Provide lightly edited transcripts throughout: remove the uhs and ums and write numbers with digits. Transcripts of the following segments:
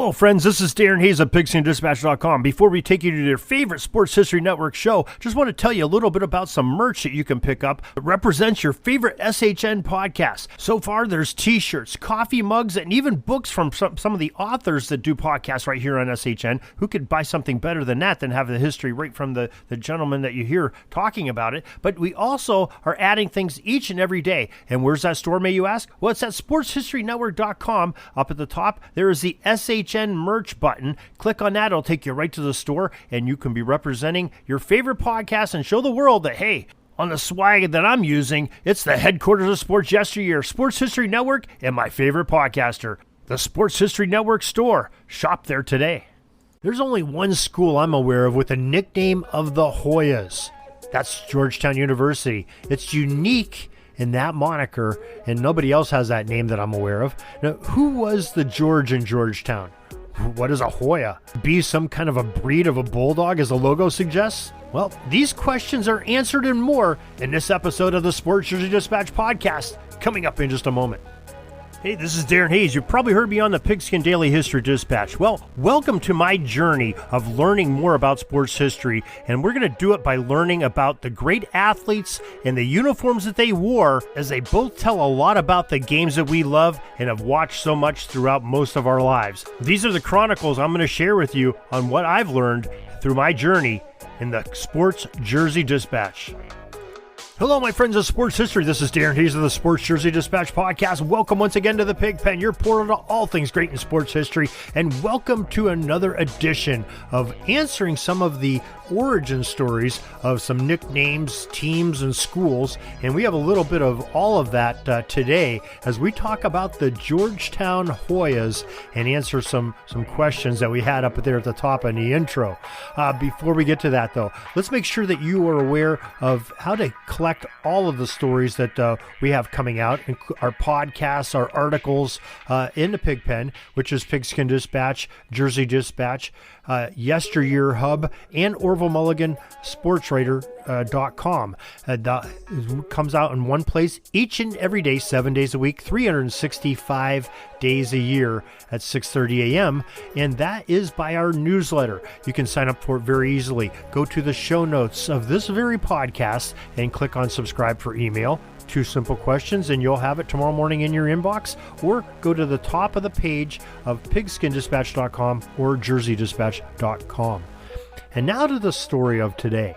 Hello, friends. This is Darren Hayes of PigskinDispatch.com. Before we take you to your favorite Sports History Network show, just want to tell you a little bit about some merch that you can pick up that represents your favorite SHN podcast. So far, there's t-shirts, coffee mugs, and even books from some of the authors that do podcasts right here on SHN. Who could buy something better than that, than have the history right from the gentleman that you hear talking about it? But we also are adding things each and every day. And where's that store, may you ask? Well, it's at SportsHistoryNetwork.com. Up at the top, there is the SHN merch button. Click on that. It'll take you right to the store, and you can be representing your favorite podcast and show the world that, hey, on the swag that I'm using, it's the headquarters of sports yesteryear, Sports History Network, and my favorite podcaster, the Sports History Network store. Shop there today. There's only one school I'm aware of with a nickname of the Hoyas. That's Georgetown University. It's unique in that moniker, and nobody else has that name that I'm aware of. Now, who was the George in Georgetown? What is a Hoya? Be some kind of a breed of a bulldog, as the logo suggests? Well, these questions are answered and more in this episode of the Sports Jersey Dispatch podcast, coming up in just a moment. Hey, this is Darren Hayes. You've probably heard me on the Pigskin Daily History Dispatch. Well, welcome to my journey of learning more about sports history, and we're going to do it by learning about the great athletes and the uniforms that they wore, as they both tell a lot about the games that we love and have watched so much throughout most of our lives. These are the chronicles I'm going to share with you on what I've learned through my journey in the Sports Jersey Dispatch. Hello, my friends of sports history. This is Darren Hayes of the Sports Jersey Dispatch podcast. Welcome once again to the Pig Pen, your portal to all things great in sports history, and welcome to another edition of answering some of the origin stories of some nicknames, teams, and schools. And we have a little bit of all of that today as we talk about the Georgetown Hoyas and answer some questions that we had up there at the top in the intro. Before we get to that, though, let's make sure that you are aware of how to collect all of the stories that we have coming out, our podcasts, our articles in the Pig Pen, which is Pigskin Dispatch, Jersey Dispatch, Yesteryear Hub, and Orville Mulligan Sportswriter.com. It comes out in one place each and every day, 7 days a week, 365 days a year at 6:30 a.m. And that is by our newsletter. You can sign up for it very easily. Go to the show notes of this very podcast and click on subscribe for email. 2 simple questions and you'll have it tomorrow morning in your inbox, or go to the top of the page of pigskindispatch.com or jerseydispatch.com. And now to the story of today.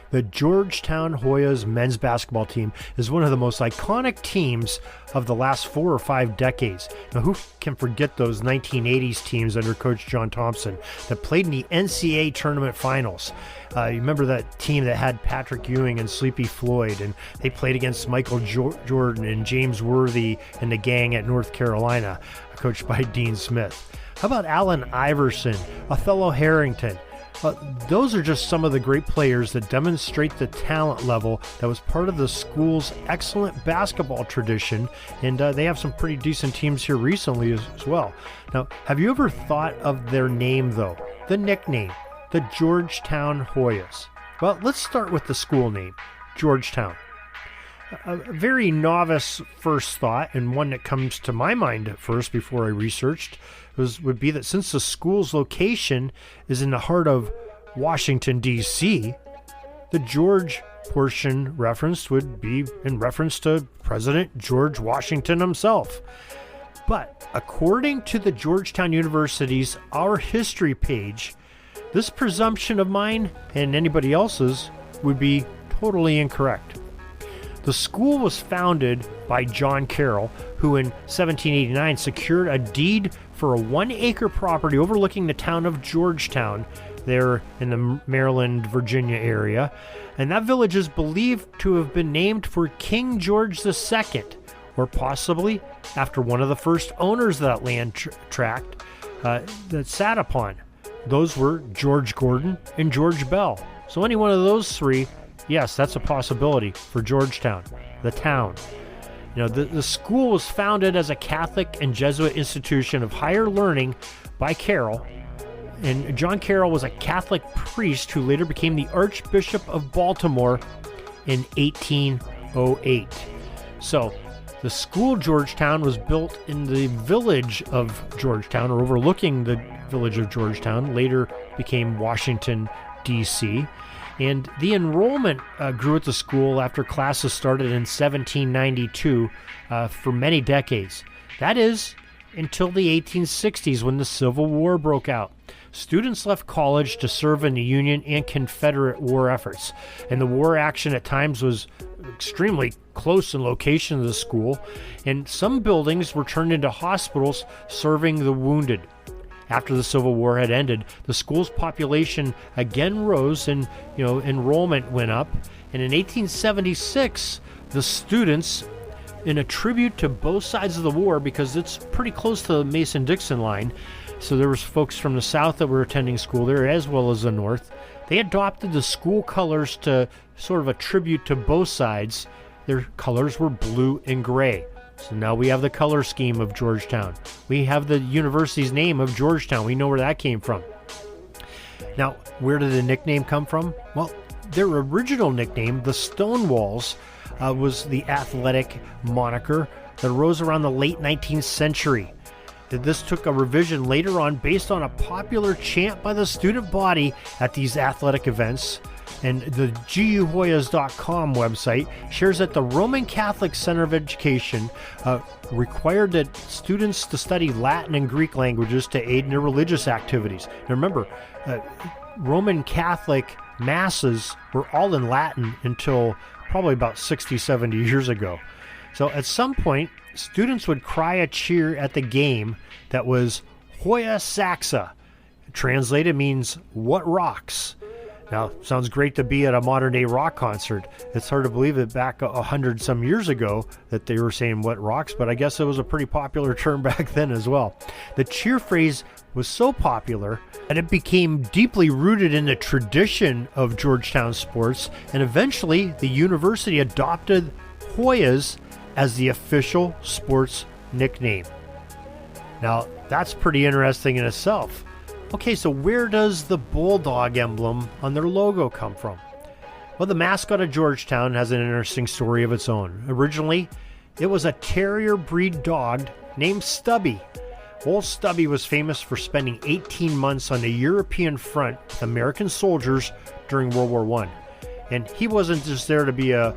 The Georgetown Hoyas men's basketball team is one of the most iconic teams of the last 4 or 5 decades. Now, who can forget those 1980s teams under Coach John Thompson that played in the NCAA tournament finals? You remember that team that had Patrick Ewing and Sleepy Floyd, and they played against Michael Jordan and James Worthy and the gang at North Carolina, coached by Dean Smith. How about Allen Iverson, Othello Harrington? Those are just some of the great players that demonstrate the talent level that was part of the school's excellent basketball tradition, and they have some pretty decent teams here recently as well. Now, have you ever thought of their name, though? The nickname, the Georgetown Hoyas. Well, let's start with the school name, Georgetown. A very novice first thought, and one that comes to my mind at first before I researched, would be that since the school's location is in the heart of Washington, D.C., the George portion referenced would be in reference to President George Washington himself. But according to the Georgetown University's Our History page, this presumption of mine and anybody else's would be totally incorrect. The school was founded by John Carroll, who in 1789 secured a deed for a 1-acre property overlooking the town of Georgetown, there in the Maryland, Virginia area. And that village is believed to have been named for King George II, or possibly after one of the first owners of that land tract that sat upon. Those were George Gordon and George Bell. So any one of those three, yes, that's a possibility for Georgetown, the town. You know, the school was founded as a Catholic and Jesuit institution of higher learning by Carroll, and John Carroll was a Catholic priest who later became the Archbishop of Baltimore in 1808. So The school Georgetown was built in the village of Georgetown, or overlooking the village of Georgetown, later became Washington, D.C., and the enrollment grew at the school after classes started in 1792 for many decades. That is, until the 1860s when the Civil War broke out. Students left college to serve in the Union and Confederate war efforts, and the war action at times was extremely close in location to the school, and some buildings were turned into hospitals serving the wounded. After the Civil War had ended, the school's population again rose and enrollment went up. And in 1876, the students, in a tribute to both sides of the war, because it's pretty close to the Mason-Dixon line, so there was folks from the South that were attending school there as well as the North, they adopted the school colors to sort of a tribute to both sides. Their colors were blue and gray. So now we have the color scheme of Georgetown. We have the university's name of Georgetown. We know where that came from. Now, where did the nickname come from? Well, their original nickname, the Stonewalls, was the athletic moniker that arose around the late 19th century. This took a revision later on based on a popular chant by the student body at these athletic events. And the guhoyas.com website shares that the Roman Catholic Center of Education required that students to study Latin and Greek languages to aid in their religious activities. Now remember, Roman Catholic masses were all in Latin until probably about 60, 70 years ago. So at some point, students would cry a cheer at the game that was Hoya Saxa. Translated means, what rocks? Now, sounds great to be at a modern-day rock concert. It's hard to believe that back 100 some years ago that they were saying what rocks, but I guess it was a pretty popular term back then as well. The cheer phrase was so popular that it became deeply rooted in the tradition of Georgetown sports, and eventually the university adopted Hoyas as the official sports nickname. Now, that's pretty interesting in itself. Okay, so where does the bulldog emblem on their logo come from? Well, the mascot of Georgetown has an interesting story of its own. Originally, it was a terrier breed dog named Stubby. Old Stubby was famous for spending 18 months on the European front with American soldiers during World War I. And he wasn't just there to be a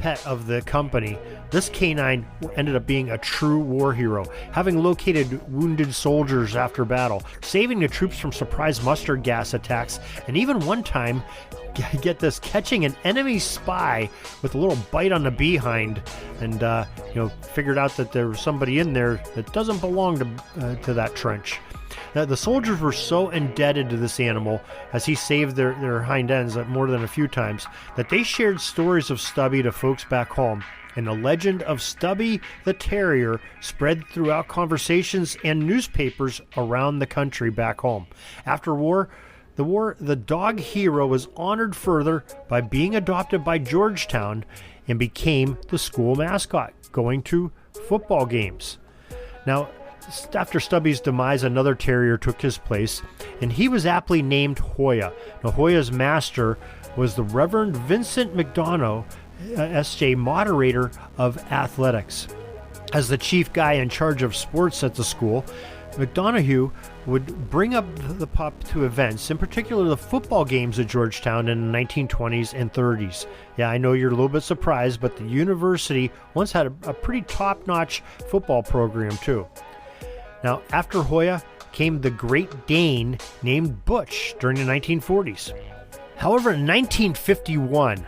pet of the company. This canine ended up being a true war hero, having located wounded soldiers after battle, saving the troops from surprise mustard gas attacks, and even one time, get this, catching an enemy spy with a little bite on the behind, and figured out that there was somebody in there that doesn't belong to that trench. Now, the soldiers were so indebted to this animal, as he saved their hind ends more than a few times, that they shared stories of Stubby to folks back home. And the legend of Stubby the Terrier spread throughout conversations and newspapers around the country back home. After the dog hero was honored further by being adopted by Georgetown and became the school mascot, going to football games. Now, after Stubby's demise, another terrier took his place, and he was aptly named Hoya. Now, Hoya's master was the Reverend Vincent McDonough, S.J. moderator of athletics. As the chief guy in charge of sports at the school, McDonough would bring up the pup to events, in particular the football games at Georgetown in the 1920s and 30s. Yeah, I know you're a little bit surprised, but the university once had a pretty top-notch football program too. Now, after Hoya came the Great Dane named Butch during the 1940s. However, in 1951,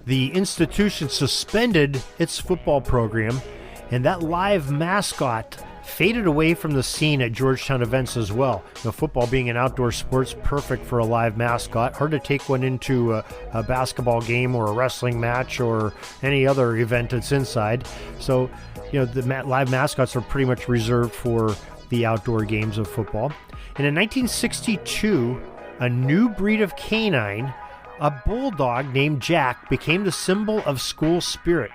the institution suspended its football program, and that live mascot faded away from the scene at Georgetown events as well. Football being an outdoor sport's perfect for a live mascot. Hard to take one into a basketball game or a wrestling match or any other event that's inside. So, the live mascots are pretty much reserved for the outdoor games of football. And in 1962, a new breed of canine, a bulldog named Jack, became the symbol of school spirit,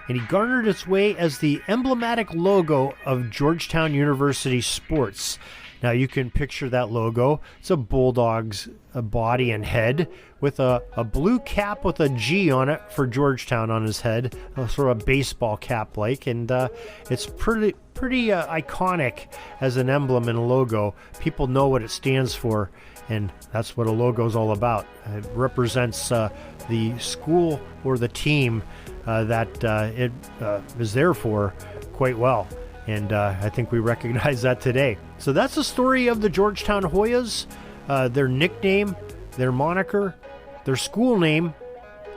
and he garnered its way as the emblematic logo of Georgetown University sports. Now you can picture that logo. It's a bulldog's body and head with a blue cap with a G on it for Georgetown on his head, sort of a baseball cap like, and it's pretty iconic as an emblem and a logo. People know what it stands for, and that's what a logo is all about. It represents the school or the team that it is there for quite well. And I think we recognize that today. So that's the story of the Georgetown Hoyas, their nickname, their moniker, their school name,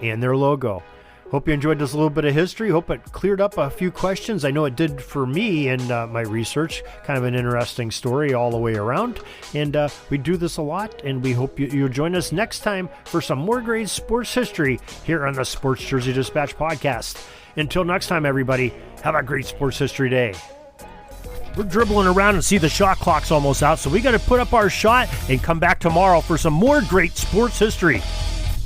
and their logo. Hope you enjoyed this little bit of history. Hope it cleared up a few questions. I know it did for me in my research. Kind of an interesting story all the way around. And we do this a lot, and we hope you'll join us next time for some more great sports history here on the Sports Jersey Dispatch podcast. Until next time, everybody, have a great sports history day. We're dribbling around and see the shot clock's almost out, so we got to put up our shot and come back tomorrow for some more great sports history.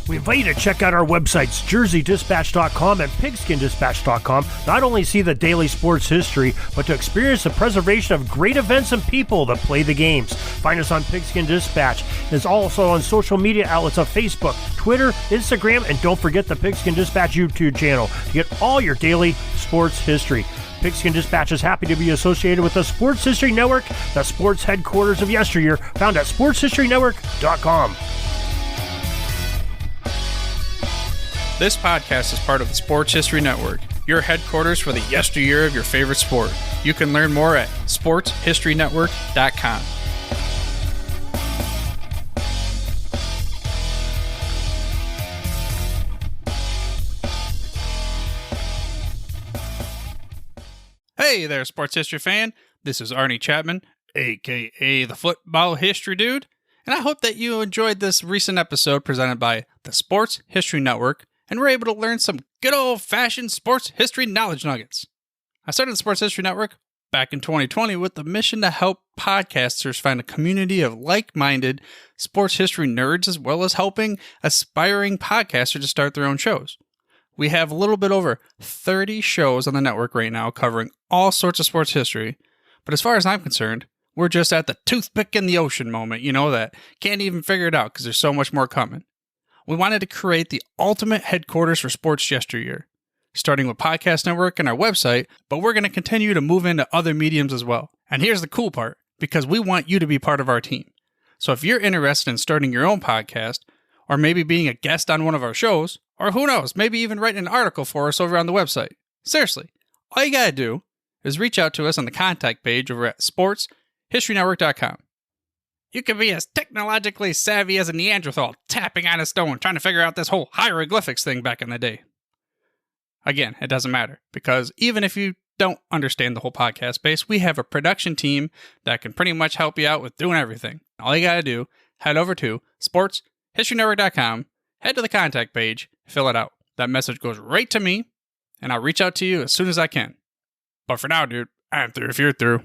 We invite you to check out our websites, jerseydispatch.com and pigskindispatch.com. Not only see the daily sports history, but to experience the preservation of great events and people that play the games. Find us on Pigskin Dispatch. It's also on social media outlets of Facebook, Twitter, Instagram, and don't forget the Pigskin Dispatch YouTube channel to get all your daily sports history. Pigskin Dispatch is happy to be associated with the Sports History Network, the sports headquarters of yesteryear, found at sportshistorynetwork.com. This podcast is part of the Sports History Network, your headquarters for the yesteryear of your favorite sport. You can learn more at sportshistorynetwork.com. Hey there, sports history fan. This is Arnie Chapman, aka the Football History Dude, and I hope that you enjoyed this recent episode presented by the Sports History Network and were able to learn some good old-fashioned sports history knowledge nuggets. I started the Sports History Network back in 2020 with the mission to help podcasters find a community of like-minded sports history nerds, as well as helping aspiring podcasters to start their own shows. We have a little bit over 30 shows on the network right now covering all sorts of sports history, but as far as I'm concerned, we're just at the toothpick in the ocean moment, that can't even figure it out because there's so much more coming. We wanted to create the ultimate headquarters for sports yesteryear, starting with Podcast Network and our website, but we're going to continue to move into other mediums as well. And here's the cool part, because we want you to be part of our team. So if you're interested in starting your own podcast, or maybe being a guest on one of our shows, or who knows, maybe even writing an article for us over on the website. Seriously, all you gotta do is reach out to us on the contact page over at sportshistorynetwork.com. You can be as technologically savvy as a Neanderthal tapping on a stone trying to figure out this whole hieroglyphics thing back in the day. Again, it doesn't matter, because even if you don't understand the whole podcast space, we have a production team that can pretty much help you out with doing everything. All you gotta do, head over to sportshistorynetwork.com, head to the contact page, fill it out. That message goes right to me, and I'll reach out to you as soon as I can. But for now, dude, I'm through if you're through.